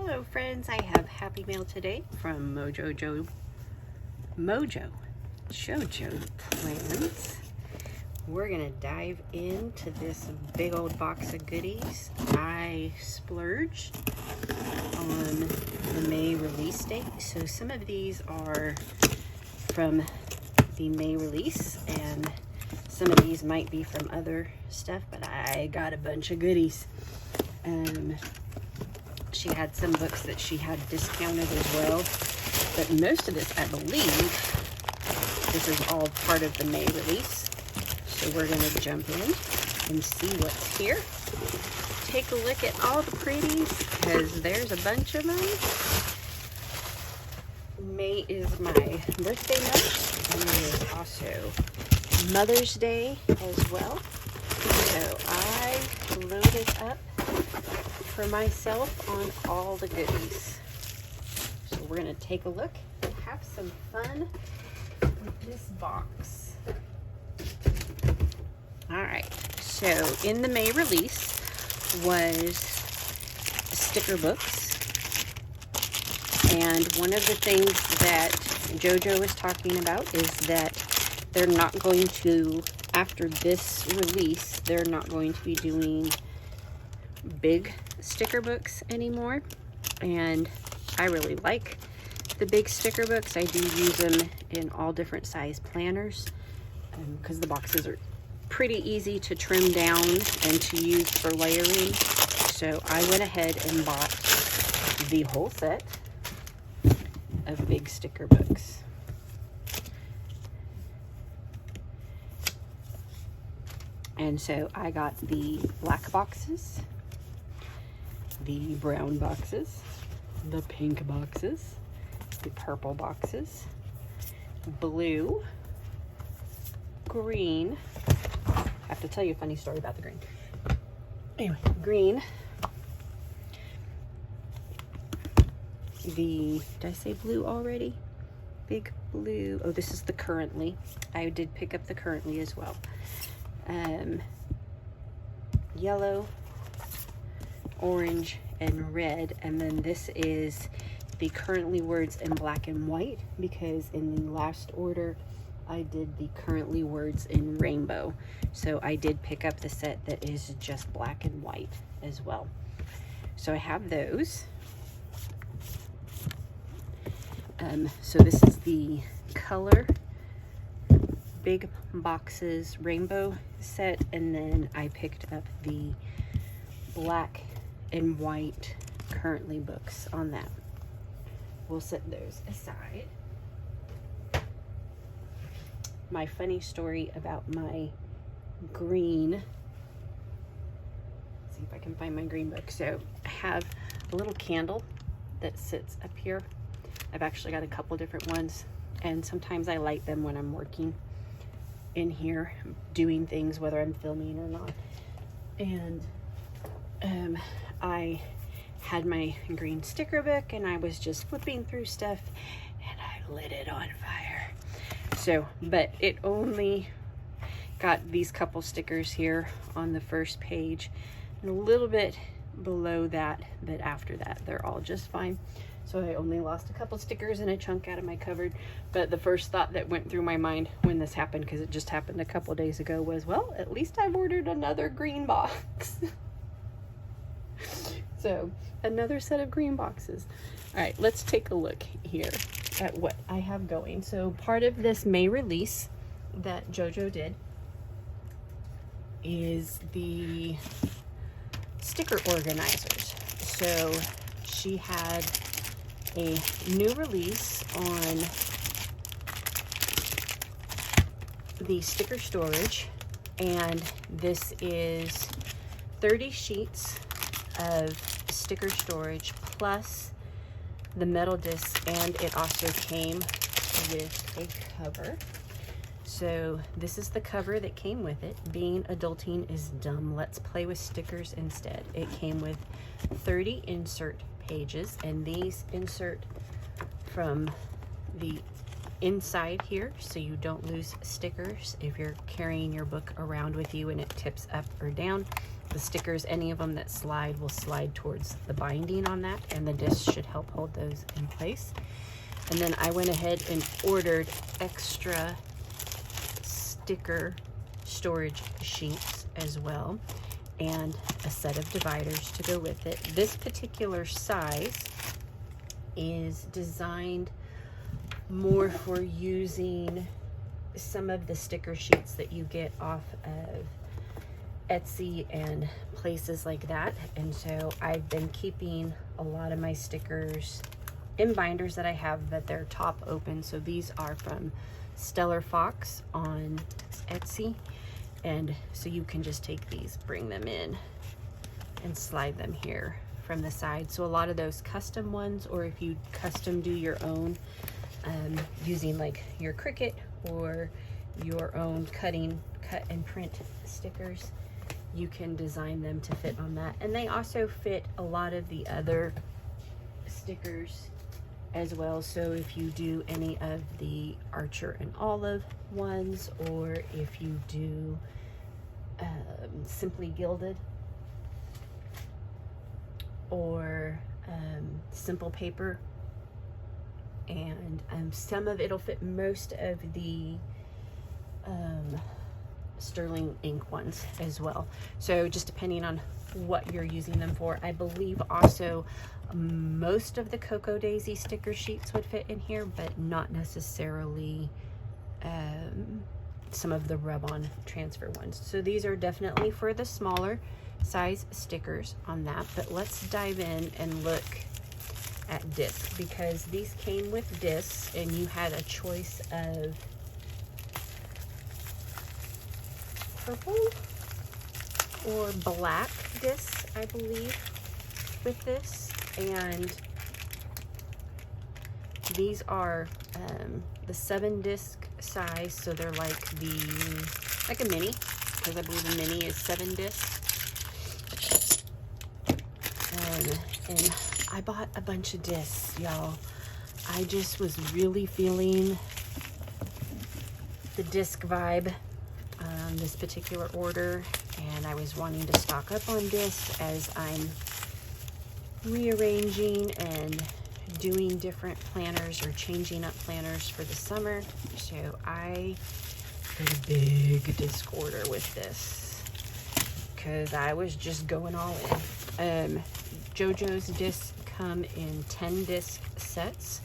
Hello friends, I have happy mail today from Mojo Jojo Plans. We're gonna dive into this big old box of goodies. I splurged on the May release date, so some of these are from the May release and some of these might be from other stuff, but I got a bunch of goodies. She had some books that she had discounted as well, but most of this, I believe, this is all part of the May release. So we're going to jump in and see what's here. Take a look at all the pretties, because there's a bunch of them. May is my birthday month, and it is also Mother's Day as well. So I loaded up for myself on all the goodies. So we're going to take a look and have some fun with this box. Alright, so in the May release was sticker books. And one of the things that JoJo was talking about is that they're not going to, after this release, they're not going to be doing big sticker books anymore, and I really like the big sticker books. I do use them in all different size planners because the boxes are pretty easy to trim down and to use for layering. So I went ahead and bought the whole set of big sticker books. And so I got the black boxes, the brown boxes, the pink boxes, the purple boxes, blue, green. I have to tell you a funny story about the green. Anyway, green. Did I say blue already? Big blue. Oh, this is the currently. I did pick up the currently as well. Yellow, orange, and red, and then this is the currently words in black and white, because in the last order I did the currently words in rainbow, so I did pick up the set that is just black and white as well. So I have those. So this is the color big boxes rainbow set, and then I picked up the black and white currently books on that. We'll set those aside. My funny story about my green, let's see if I can find my green book. So I have a little candle that sits up here. I've actually got a couple different ones, and sometimes I light them when I'm working in here doing things, whether I'm filming or not. And I had my green sticker book and I was just flipping through stuff and I lit it on fire. So, but it only got these couple stickers here on the first page and a little bit below that, but after that they're all just fine. So I only lost a couple stickers and a chunk out of my cupboard. But the first thought that went through my mind when this happened, because it just happened a couple days ago, was, well, at least I've ordered another green box. So another set of green boxes. All right, let's take a look here at what I have going. So part of this May release that JoJo did is the sticker organizers. So she had a new release on the sticker storage, and this is 30 sheets of sticker storage plus the metal disc, and it also came with a cover. So this is the cover that came with it. Being adulting is dumb, let's play with stickers instead. It came with 30 insert pages, and these insert from the inside here so you don't lose stickers if you're carrying your book around with you and it tips up or down. the stickers, any of them that slide will slide towards the binding on that, and the disc should help hold those in place. And then I went ahead and ordered extra sticker storage sheets as well, and a set of dividers to go with it. This particular size is designed more for using some of the sticker sheets that you get off of Etsy and places like that. And so I've been keeping a lot of my stickers in binders that I have that they're top open. So these are from Stellar Fox on Etsy, and so you can just take these, bring them in, and slide them here from the side. So a lot of those custom ones, or if you custom do your own using like your Cricut or your own cut and print stickers, you can design them to fit on that. And they also fit a lot of the other stickers as well. So if you do any of the Archer and Olive ones, or if you do Simply Gilded or Simple Paper, and some of it'll fit most of the sterling ink ones as well. So just depending on what you're using them for. I believe also most of the Cocoa Daisy sticker sheets would fit in here, but not necessarily some of the rub-on transfer ones. So these are definitely for the smaller size stickers on that. But let's dive in and look at discs, because these came with discs, and you had a choice of purple or black discs, I believe, with this. And these are the 7-disc size, so they're like a mini, because I believe a mini is 7 discs. And I bought a bunch of discs, y'all. I just was really feeling the disc vibe on this particular order, and I was wanting to stock up on discs as I'm rearranging and doing different planners or changing up planners for the summer. So I did a big disc order with this because I was just going all in. JoJo's discs come in 10 disc sets.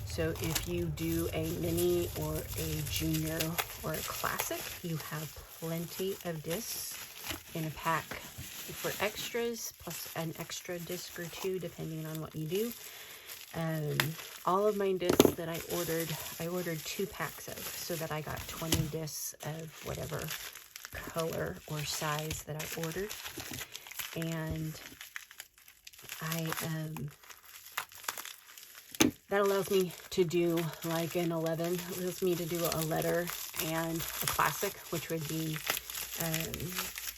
So if you do a mini or a junior or a classic, you have plenty of discs in a pack for extras, plus an extra disc or two depending on what you do. All of my discs that I ordered 2 packs of, so that I got 20 discs of whatever color or size that I ordered. And that allows me to do like an 11, allows me to do a letter and a classic, which would be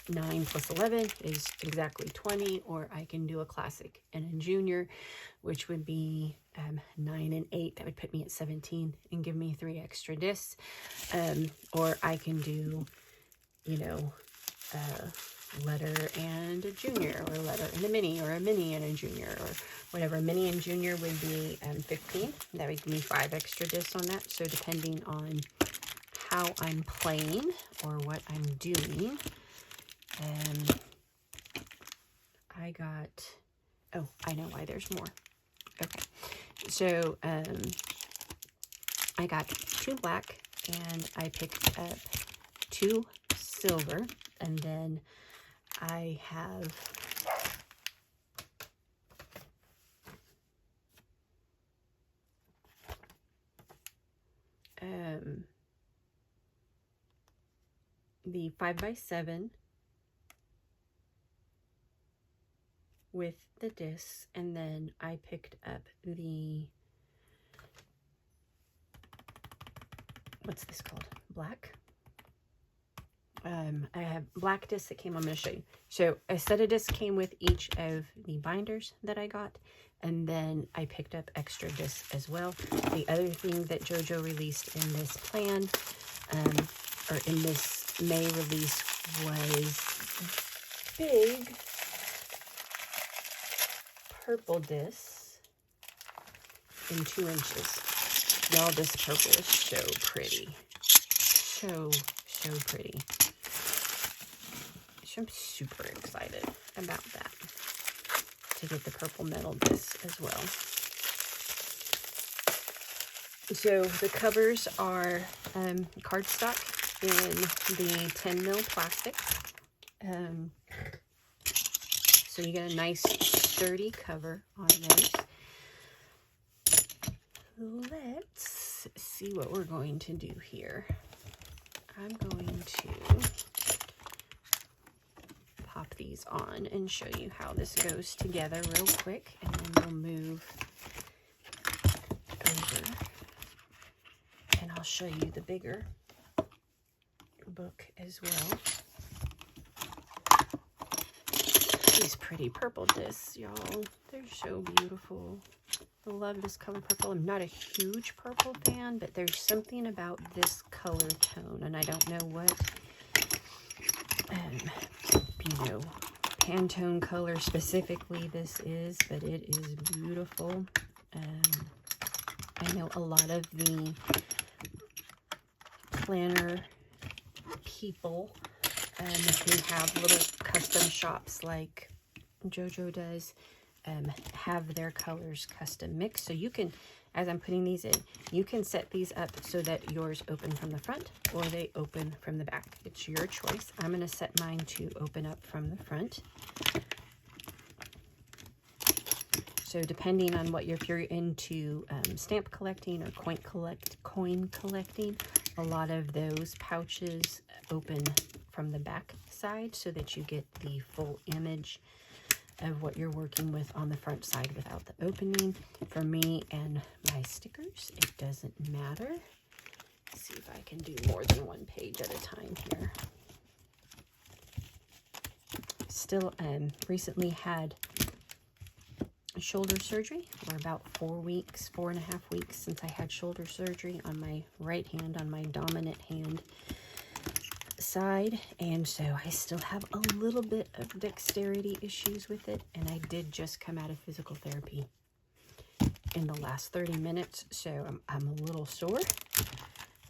9 plus 11 is exactly 20, or I can do a classic and a junior, which would be 9 and 8. That would put me at 17 and give me 3 extra discs. Or I can do, you know, letter and a junior, or a letter and a mini, or a mini and a junior, or whatever. Mini and junior would be 15. That would give me 5 extra discs on that. So depending on how I'm playing or what I'm doing, I got, oh, I know why there's more. Okay, so I got 2 black, and I picked up 2 silver, and then I have the 5x7 with the discs, and then I picked up the, what's this called? Black. I have black discs that came. I'm going to show you. So a set of discs came with each of the binders that I got, and then I picked up extra discs as well. The other thing that JoJo released in this plan, or in this May release, was big purple disc in 2 inches. Y'all, this purple is so pretty. So pretty. So I'm super excited about that, to get the purple metal disc as well. So the covers are cardstock in the 10 mil plastic. So you get a nice sturdy cover on those. Let's see what we're going to do here. I'm going to pop these on and show you how this goes together real quick, and then we'll move over and I'll show you the bigger book as well. These pretty purple discs, y'all. They're so beautiful. I love this color purple. I'm not a huge purple fan, but there's something about this color tone, and I don't know what, you know, Pantone color specifically this is, but it is beautiful. I know a lot of the planner people who have little custom shops like Jojo does, have their colors custom mixed. So you can, as I'm putting these in, you can set these up so that yours open from the front or they open from the back. It's your choice. I'm going to set mine to open up from the front. So depending on what if you're into stamp collecting or coin collecting, a lot of those pouches open from the back side so that you get the full image of what you're working with on the front side without the opening. For me and my stickers, it doesn't matter. Let's see if I can do more than one page at a time here. Still recently had shoulder surgery. We're about 4.5 weeks since I had shoulder surgery on my right hand, on my dominant hand side, and so I still have a little bit of dexterity issues with it, and I did just come out of physical therapy in the last 30 minutes, so I'm a little sore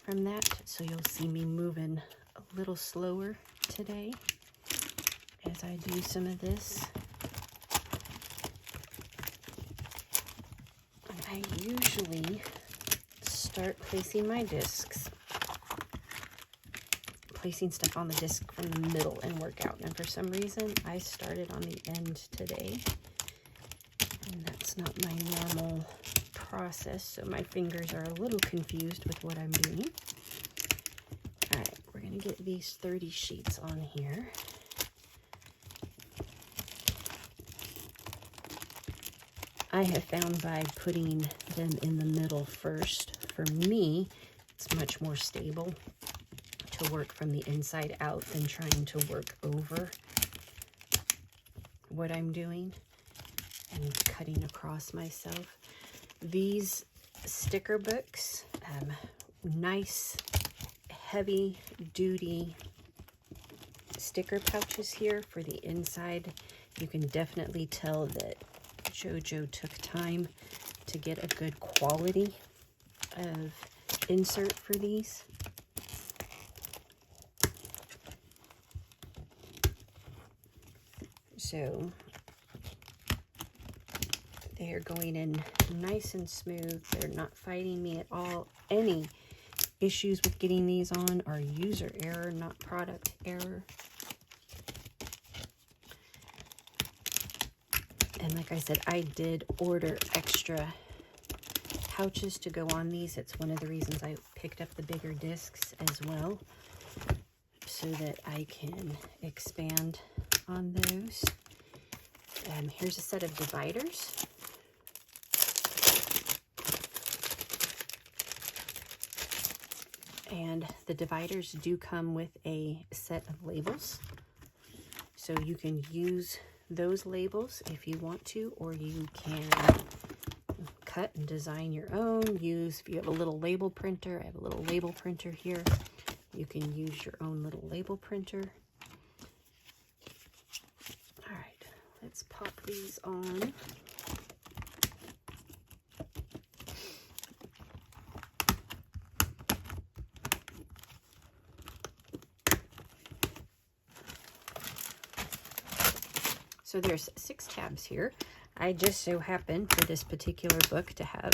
from that, so you'll see me moving a little slower today as I do some of this. I usually start placing my discs, placing stuff on the disc from the middle and work out. And for some reason, I started on the end today. And that's not my normal process, so my fingers are a little confused with what I'm doing. All right, we're going to get these 30 sheets on here. I have found by putting them in the middle first, for me, it's much more stable to work from the inside out than trying to work over what I'm doing and cutting across myself. These sticker books, nice, heavy duty sticker pouches here for the inside. You can definitely tell that Jojo took time to get a good quality of insert for these. So they are going in nice and smooth. They're not fighting me at all. Any issues with getting these on are user error, not product error. And like I said, I did order extra pouches to go on these. It's one of the reasons I picked up the bigger discs as well, so that I can expand on those. Here's a set of dividers. And the dividers do come with a set of labels. So you can use those labels if you want to, or you can cut and design your own. If you have a little label printer, I have a little label printer here. You can use your own little label printer. let's pop these on. So there's 6 tabs here. I just so happen for this particular book to have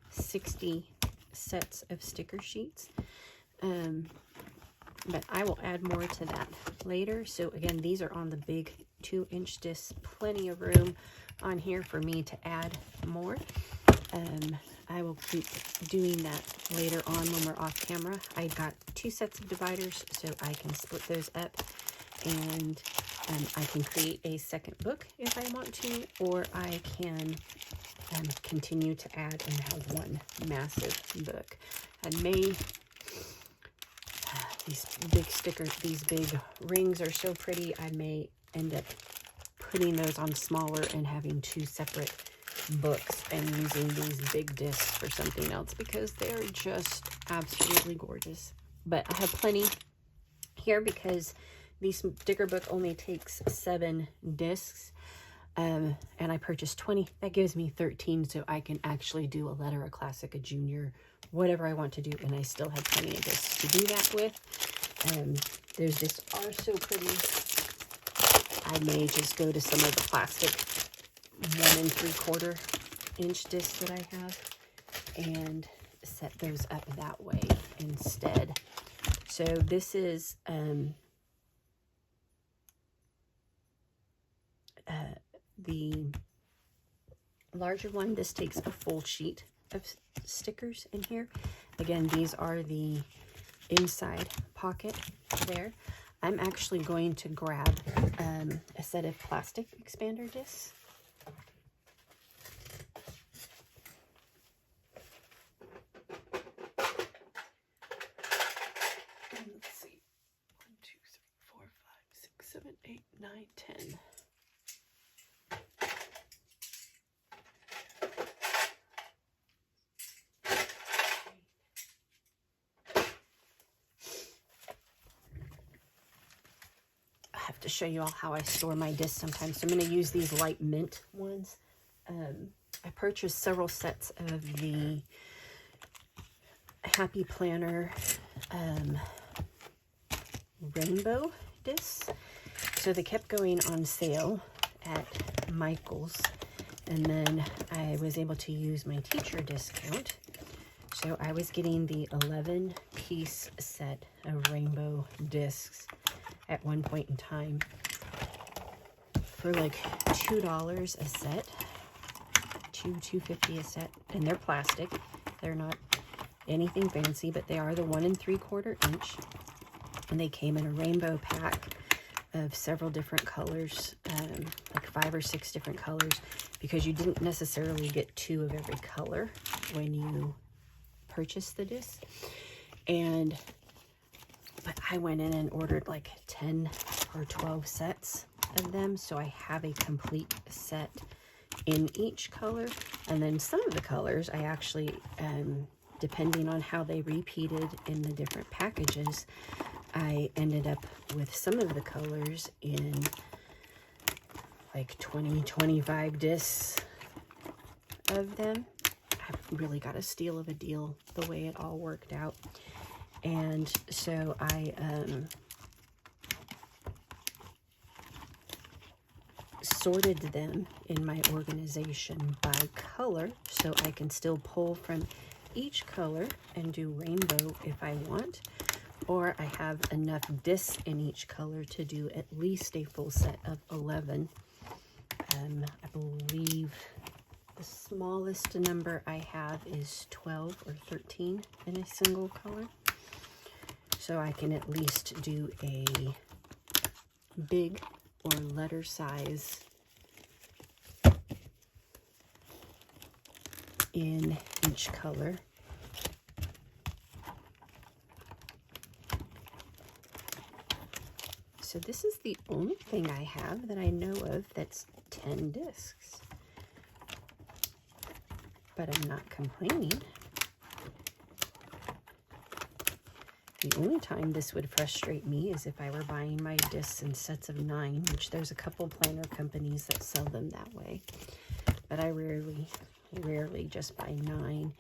60 sets of sticker sheets. But I will add more to that later. So again, these are on the big 2-inch discs. Plenty of room on here for me to add more. I will keep doing that later on when we're off camera. I got 2 sets of dividers, so I can split those up, and I can create a second book if I want to, or I can continue to add and have one massive book. I may, these big stickers, these big rings are so pretty, I may end up putting those on smaller and having 2 separate books and using these big discs for something else, because they're just absolutely gorgeous. But I have plenty here because the sticker book only takes 7 discs, and I purchased 20. That gives me 13, so I can actually do a letter, a classic, a junior, whatever I want to do, and I still have plenty of discs to do that with. Those discs are so pretty. I may just go to some of the plastic 1 3/4 inch discs that I have and set those up that way instead. So this is the larger one. This takes a full sheet of stickers in here. Again, these are the inside pocket there. I'm actually going to grab a set of plastic expander discs. And let's see, 1 2 3 4 5 6 7 8 9 10. To show you all how I store my discs sometimes. So I'm going to use these light mint ones. I purchased several sets of the Happy Planner rainbow discs. So they kept going on sale at Michael's, and then I was able to use my teacher discount. So I was getting the 11-piece set of rainbow discs at one point in time for like $2 a set, $2.50 a set, and they're plastic. They're not anything fancy, but they are the 1 3/4 inch, and they came in a rainbow pack of several different colors, like 5 or 6 different colors, because you didn't necessarily get 2 of every color when you purchase the disc. But I went in and ordered like 10 or 12 sets of them, so I have a complete set in each color. And then some of the colors I actually, depending on how they repeated in the different packages, I ended up with some of the colors in like 20, 25 discs of them. I really got a steal of a deal the way it all worked out. And so I sorted them in my organization by color, so I can still pull from each color and do rainbow if I want, or I have enough discs in each color to do at least a full set of 11. I believe the smallest number I have is 12 or 13 in a single color. So I can at least do a big or letter size in each color. So this is the only thing I have that I know of that's 10 discs. But I'm not complaining. The only time this would frustrate me is if I were buying my discs in sets of 9, which there's a couple planner companies that sell them that way. But I rarely just buy 9.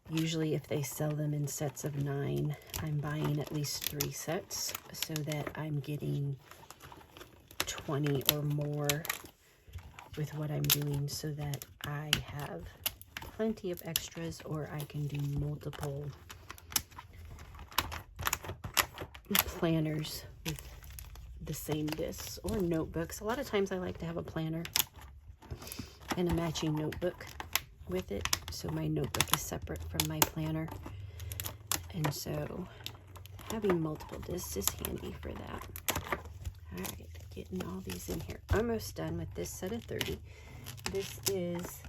Usually if they sell them in sets of 9, I'm buying at least 3 sets so that I'm getting 20 or more with what I'm doing, so that I have plenty of extras, or I can do multiple planners with the same discs, or notebooks. A lot of times I like to have a planner and a matching notebook with it, so my notebook is separate from my planner, and so having multiple discs is handy for that. All right, getting all these in here. Almost done with this set of 30. This is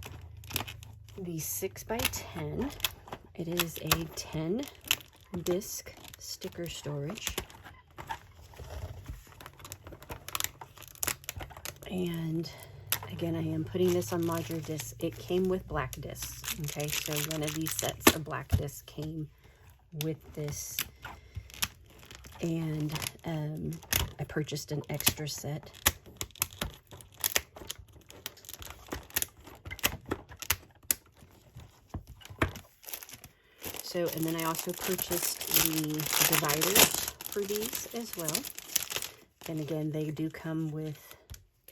the 6x10. It is a 10 disc sticker storage. And again, I am putting this on larger discs. It came with black discs. Okay, so one of these sets of black discs came with this. And I purchased an extra set. So, and then I also purchased the dividers for these as well. And again, they do come with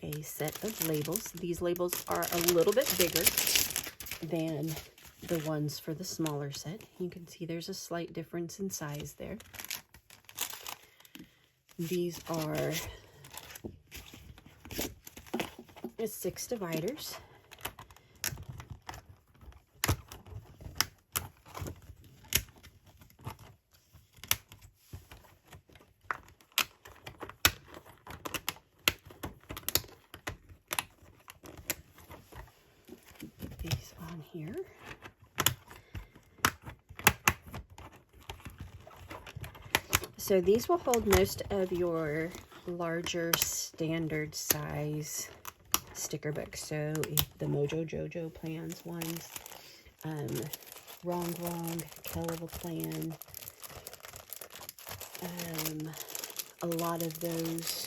a set of labels. These labels are a little bit bigger than the ones for the smaller set. You can see there's a slight difference in size there. These are 6 dividers. Put these on here. So these will hold most of your larger standard size sticker books. So the Mojo Jojo Plans ones, Wrong, Hell of a Plan, a lot of those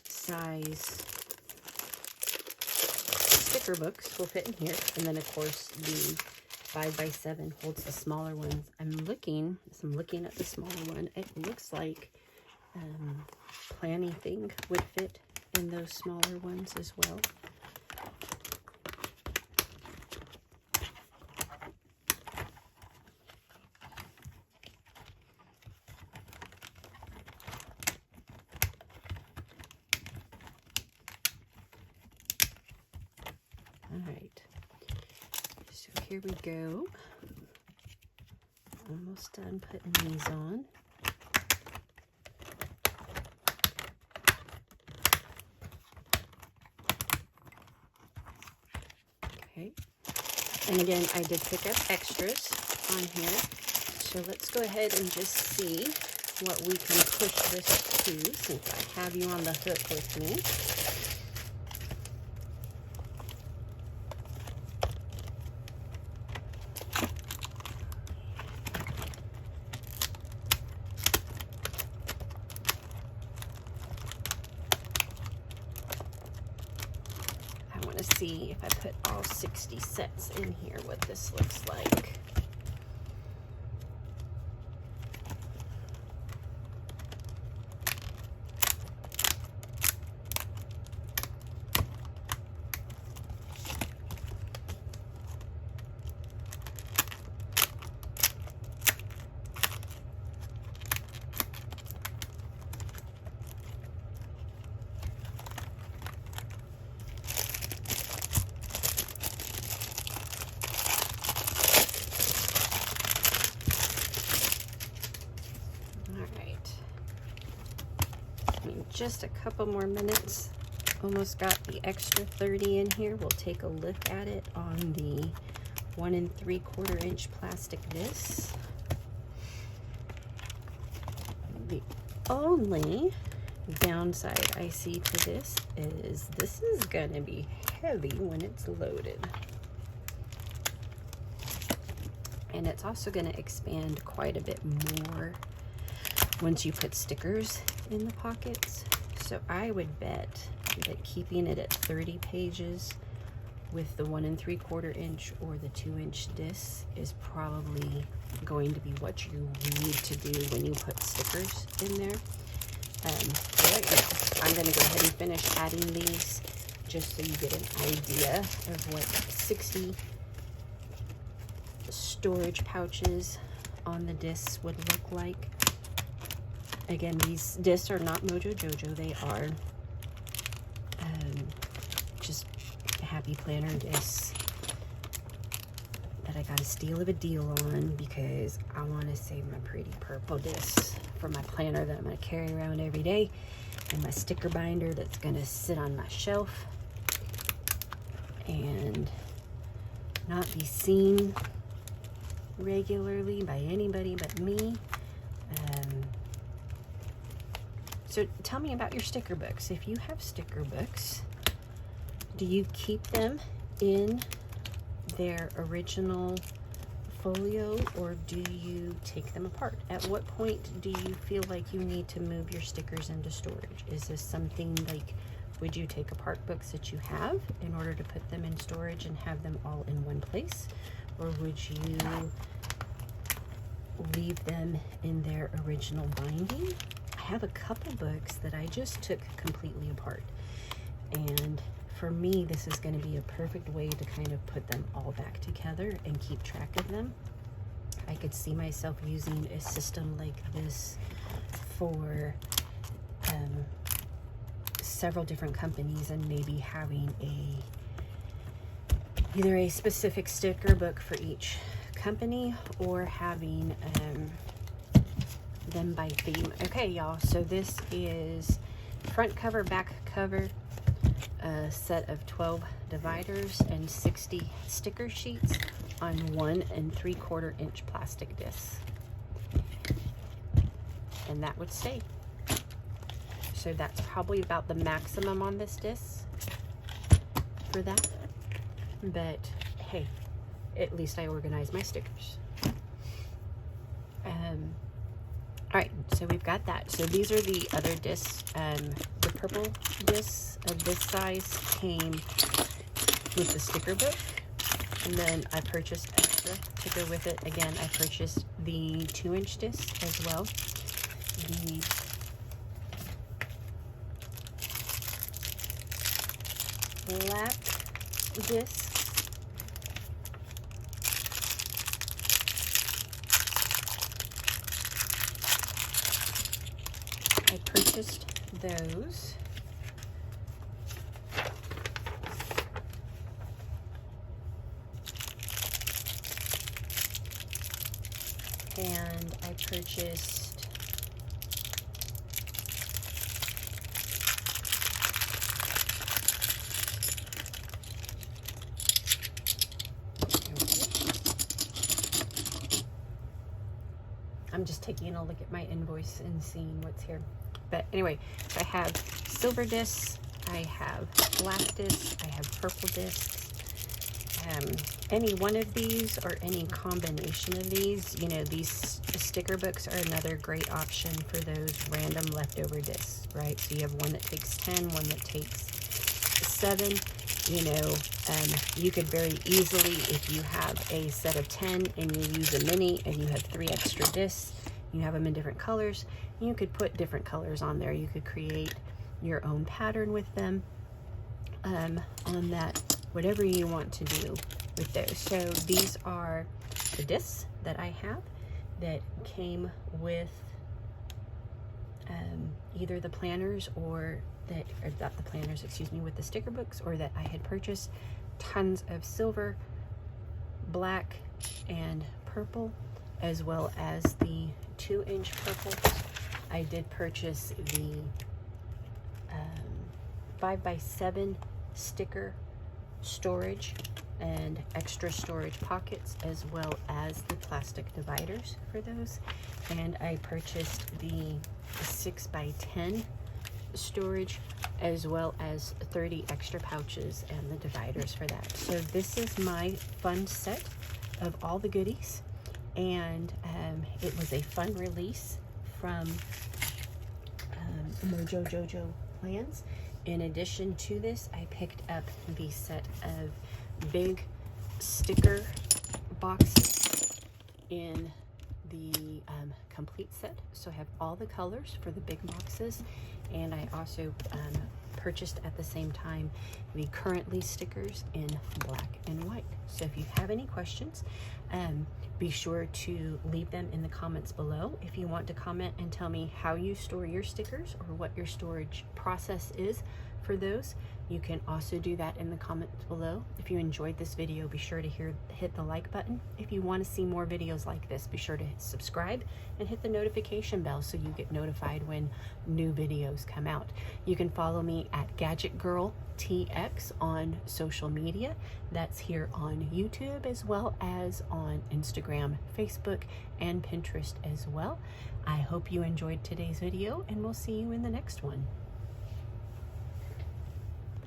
size sticker books will fit in here. And then of course the 5x7 holds the smaller ones. I'm looking at the smaller one. It looks like Planny Thing would fit in those smaller ones as well. All right. So here we go. Almost done putting these on. Okay. And again, I did pick up extras on here. So let's go ahead and just see what we can push this to, since I have you on the hook with me. See if I put all 60 sets in here, what this looks like. Just a couple more minutes. Almost got the extra 30 in here. We'll take a look at it on the 1 3/4 inch plastic disc. The only downside I see to this is gonna be heavy when it's loaded. And it's also gonna expand quite a bit more once you put stickers in the pockets. So I would bet that keeping it at 30 pages with the 1 3/4 inch or the 2-inch disc is probably going to be what you need to do when you put stickers in there. Right now, I'm going to go ahead and finish adding these just so you get an idea of what 60 storage pouches on the discs would look like. Again, these discs are not Mojo Jojo. They are just Happy Planner discs that I got a steal of a deal on because I want to save my pretty purple discs for my planner that I'm going to carry around every day, and my sticker binder that's going to sit on my shelf and not be seen regularly by anybody but me. So tell me about your sticker books. If you have sticker books, do you keep them in their original folio, or do you take them apart? At what point do you feel like you need to move your stickers into storage? Is this something like, would you take apart books that you have in order to put them in storage and have them all in one place? Or would you leave them in their original binding? I have a couple books that I just took completely apart, and for me this is going to be a perfect way to kind of put them all back together and keep track of them. I could see myself using a system like this for several different companies, and maybe having either a specific sticker book for each company, or having them by theme. Okay, y'all, so this is front cover, back cover, a set of 12 dividers and 60 sticker sheets on 1 3/4 inch plastic discs, and that would stay. So that's probably about the maximum on this disc for that, but hey, at least I organize my stickers. All right, so we've got that. So these are the other discs. The purple discs of this size came with the sticker book, and then I purchased extra to go with it. Again, I purchased the 2-inch disc as well. The black disc. I purchased those. And I purchased I'm just taking a look at my invoice and seeing what's here. But anyway, so I have silver discs, I have black discs, I have purple discs. Any one of these or any combination of these, you know, these sticker books are another great option for those random leftover discs, right? So you have one that takes 10, one that takes 7, you know, you could very easily, if you have a set of 10 and you use a mini and you have 3 extra discs, you have them in different colors, you could put different colors on there. You could create your own pattern with them on that, whatever you want to do with those. So these are the discs that I have that came with either the planners or not the planners, excuse me, with the sticker books, or that I had purchased. Tons of silver, black, and purple, as well as the 2-inch purple. I did purchase the 5x7 sticker storage and extra storage pockets, as well as the plastic dividers for those. And I purchased the 6x10 storage, as well as 30 extra pouches and the dividers for that. So this is my fun set of all the goodies, and it was a fun release from Mojo Jojo Plans. In addition to this, I picked up the set of big sticker boxes in the complete set. So I have all the colors for the big boxes, and I also purchased at the same time the currently stickers in black and white. So if you have any questions, be sure to leave them in the comments below. If you want to comment and tell me how you store your stickers or what your storage process is for those, you can also do that in the comments below. If you enjoyed this video, be sure to hit the like button. If you want to see more videos like this, be sure to subscribe and hit the notification bell so you get notified when new videos come out. You can follow me at Gadget Girl TX on social media. That's here on YouTube as well as on Instagram, Facebook, and Pinterest as well. I hope you enjoyed today's video, and we'll see you in the next one.